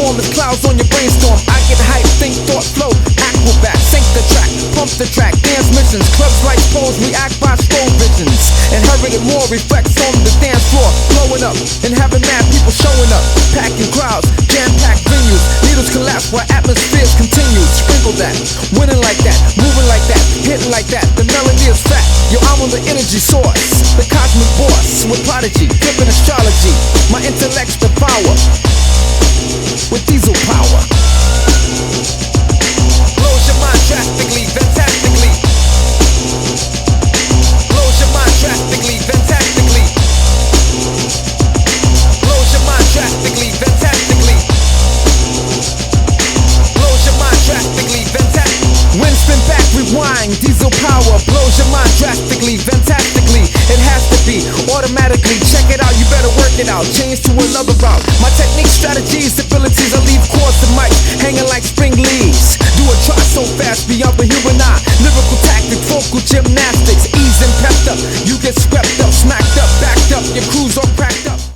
form as clouds on your brainstorm. I get hype, think, thought, flow, acrobat, sync the track, pump the track, dance missions. Clubs like pros react by strobe visions. Inherited more reflects on the dance floor, blowing up and having mad people showing up, packing crowds, jam-packed venues. Needles collapse while atmospheres continue. Sprinkle that, winning like that, moving like that, hitting like that. The melody is fat. Yo, I'm on the energy source, the cosmic boss with Prodigy, flipping astrology. My intellect's the power with diesel power. Blows your mind drastically, fantastically. Blows your mind drastically, fantastically. Blows your mind drastically, fantastically. Blows your mind drastically, fantastically. Wind spin back, rewind, diesel power. Blows your mind drastically, fantastically. It has to be automatically. Check it out, you better work it out. Change to another route. My techniques, strategies, abilities, I leave chords and mics hanging like spring leaves. Do a try so fast beyond the human eye. Lyrical tactics, vocal gymnastics, ease and pepped up. You get swept up, smacked up, backed up. Your crew's all cracked up.